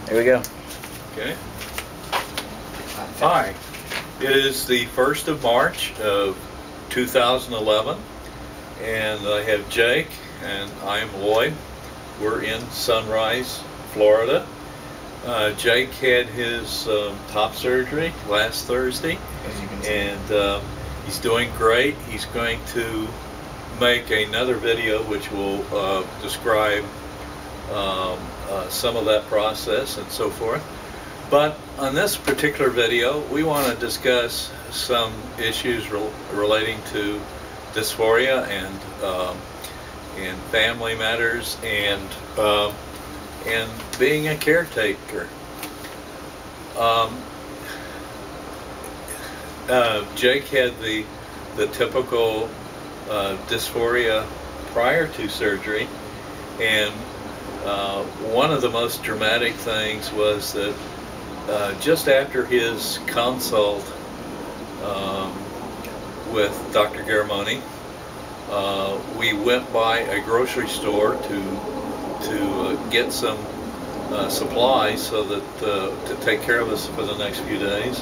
Here we go. Okay. Hi. It is the 1st of March of 2011, and I have Jake, and I am Lloyd. We're in Sunrise, Florida. Jake had his top surgery last Thursday, As you can see. and he's doing great. He's going to make another video which will describe some of that process and so forth. But on this particular video, we want to discuss some issues relating to dysphoria and family matters and being a caretaker. Jake had the typical dysphoria prior to surgery, and one of the most dramatic things was that just after his consult with Dr. Garamoni, we went by a grocery store to get some supplies so that to take care of us for the next few days.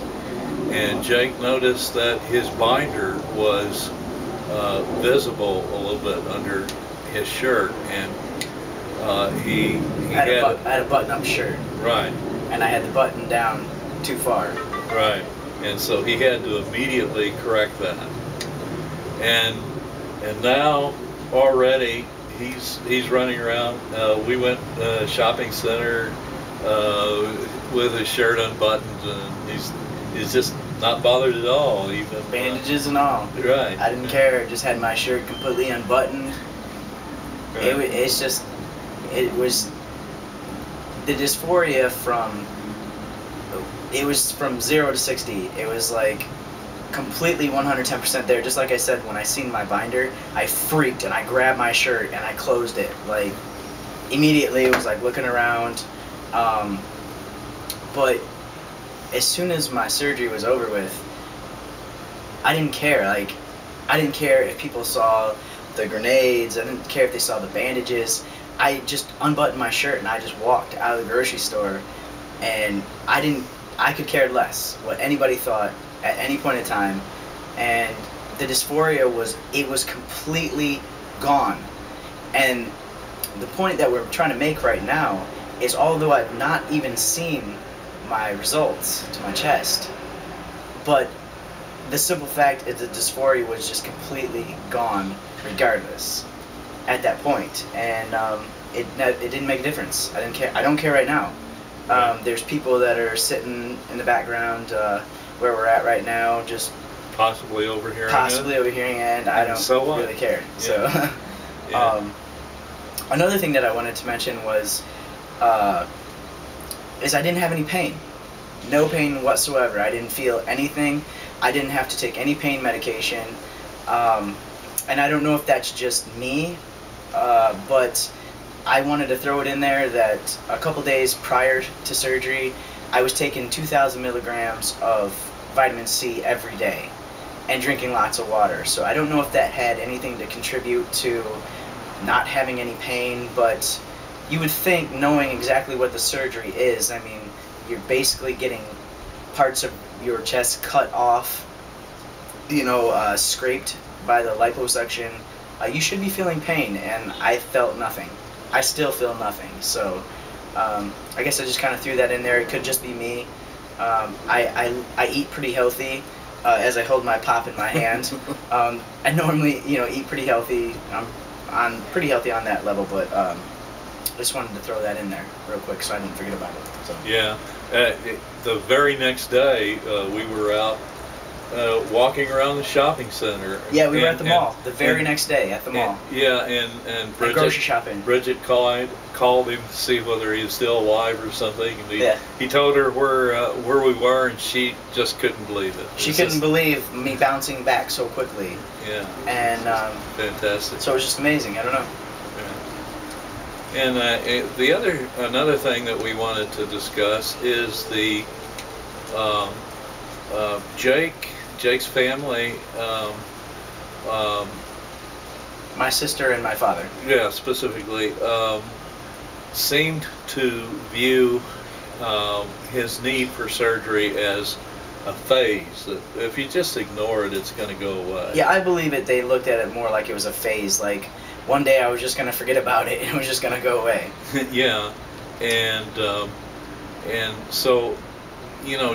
And Jake noticed that his binder was visible a little bit under his shirt, and he I had a button-up shirt. Right. And I had the button down too far. Right. And so he had to immediately correct that. And now already he's running around. We went shopping center with his shirt unbuttoned, and he's just not bothered at all. Even bandages and all. Right. I didn't care. Just had my shirt completely unbuttoned. Right. It was the dysphoria from 0 to 60. It was like completely 110% there. Just like I said, when I seen my binder, I freaked and I grabbed my shirt and I closed it. Like immediately, it was like looking around. But as soon as my surgery was over with, I didn't care. Like I didn't care if people saw the grenades. I didn't care if they saw the bandages. I just unbuttoned my shirt and I just walked out of the grocery store, and I could care less what anybody thought at any point in time. And the dysphoria was completely gone. And the point that we're trying to make right now is, although I've not even seen my results to my chest, but the simple fact is the dysphoria was just completely gone regardless at that point. And it didn't make a difference. I didn't care. I don't care right now. There's people that are sitting in the background where we're at right now, just possibly overhearing it, and I don't really care. Yeah. So, yeah. Another thing that I wanted to mention was I didn't have any pain. No pain whatsoever. I didn't feel anything. I didn't have to take any pain medication. And I don't know if that's just me, but I wanted to throw it in there that a couple days prior to surgery, I was taking 2,000 milligrams of vitamin C every day and drinking lots of water. So I don't know if that had anything to contribute to not having any pain, but you would think, knowing exactly what the surgery is, I mean, you're basically getting parts of your chest cut off, scraped by the liposuction. You should be feeling pain, and I felt nothing. I still feel nothing. So I guess I just kind of threw that in there. It could just be me. I eat pretty healthy as I hold my pop in my hand. I normally eat pretty healthy. I'm pretty healthy on that level, but I just wanted to throw that in there real quick so I didn't forget about it. So. Yeah. The very next day we were out walking around the shopping center. Yeah, we were at the mall the very next day at the mall. Yeah, and Bridget, grocery shopping. Bridget called him to see whether he was still alive or something. And he told her where we were, and she just couldn't believe it. She couldn't believe me bouncing back so quickly. Yeah. And fantastic. So it was just amazing. I don't know. Yeah. And another thing that we wanted to discuss is the Jake's family. My sister and my father. Yeah, specifically, seemed to view his need for surgery as a phase. That if you just ignore it, it's going to go away. Yeah, I believe it. They looked at it more like it was a phase. Like one day I was just going to forget about it and it was just going to go away. Yeah, and so,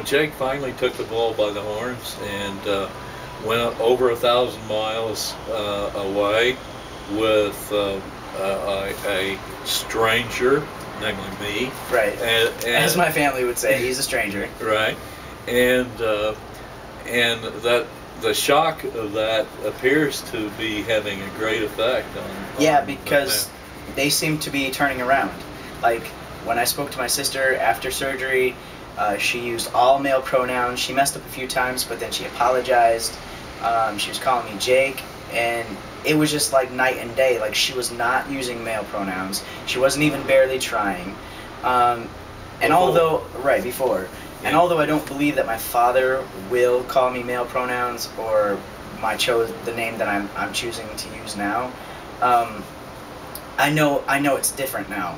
Jake finally took the bull by the horns and went over 1,000 miles away with a stranger, namely me. Right. And as my family would say, he's a stranger. Right. And that the shock of that appears to be having a great effect on. Yeah, because they seem to be turning around. Like when I spoke to my sister after surgery, she used all male pronouns. She messed up a few times, but then she apologized. She was calling me Jake, and it was just like night and day. Like she was not using male pronouns. She wasn't even barely trying. And although and although I don't believe that my father will call me male pronouns or the name that I'm choosing to use now, I know it's different now,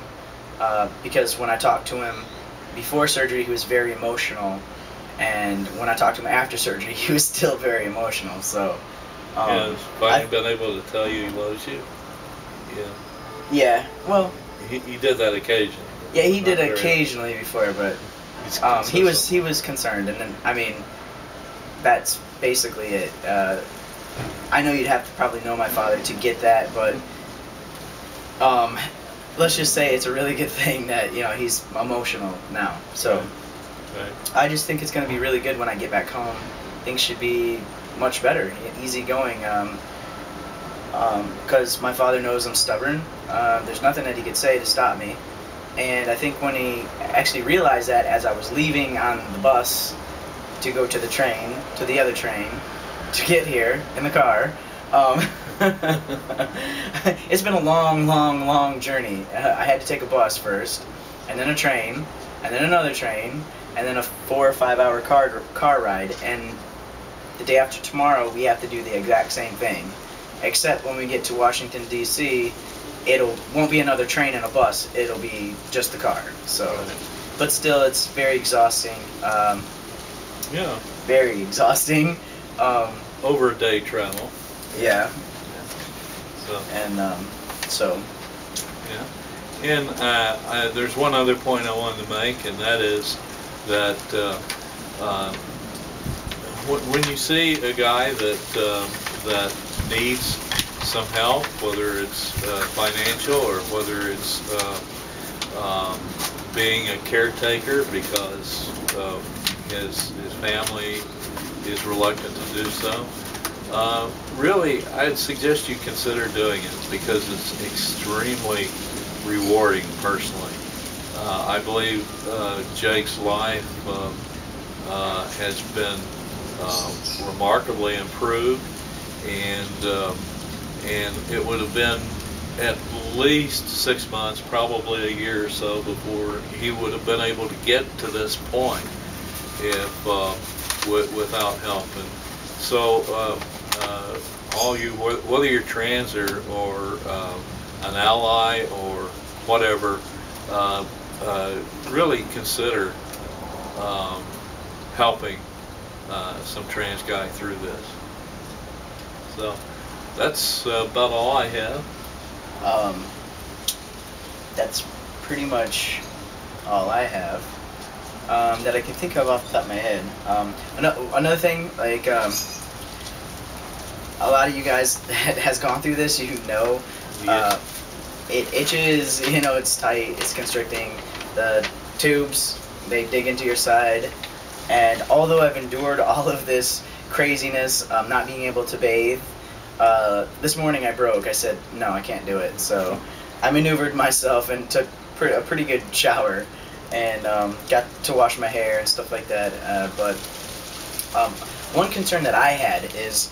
because when I talked to him before surgery, he was very emotional, and when I talked to him after surgery, he was still very emotional. So has finally been able to tell you he loves you. Yeah. Yeah. Well. He did that occasionally. Yeah, he did occasionally before, but he was concerned, and then I mean, that's basically it. I know you'd have to probably know my father to get that, but let's just say it's a really good thing that he's emotional now. So right. I just think it's going to be really good when I get back home. Things should be much better, easy going. Because my father knows I'm stubborn. There's nothing that he could say to stop me. And I think when he actually realized that as I was leaving on the bus to go to the other train, to get here in the car, it's been a long journey. I had to take a bus first, and then a train, and then another train, and then a 4 or 5 hour car ride. And the day after tomorrow, we have to do the exact same thing. Except when we get to Washington, D.C., won't be another train and a bus. It'll be just the car. So, but still, it's very exhausting. Yeah. Very exhausting. Over a day travel. Yeah. So. And so. Yeah. And there's one other point I wanted to make, and that is that when you see a guy that needs some help, whether it's financial or whether it's being a caretaker because his family is reluctant to do so, really I'd suggest you consider doing it because it's extremely rewarding personally. I believe Jake's life has been remarkably improved, and it would have been at least 6 months, probably a year or so, before he would have been able to get to this point if without help. And so all you, whether you're trans or an ally or whatever, really consider helping some trans guy through this. So that's about all I have. That's pretty much all I have that I can think of off the top of my head. Another thing, like a lot of you guys that has gone through this, it itches, it's tight, it's constricting. The tubes, they dig into your side, and although I've endured all of this craziness, not being able to bathe, this morning I broke. I said, no, I can't do it. So I maneuvered myself and took a pretty good shower and got to wash my hair and stuff like that. But one concern that I had is,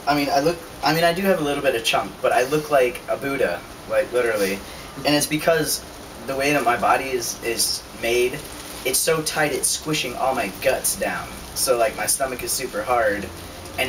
I do have a little bit of chunk, but I look like a Buddha, like literally. And it's because the way that my body is made, it's so tight it's squishing all my guts down. So like my stomach is super hard.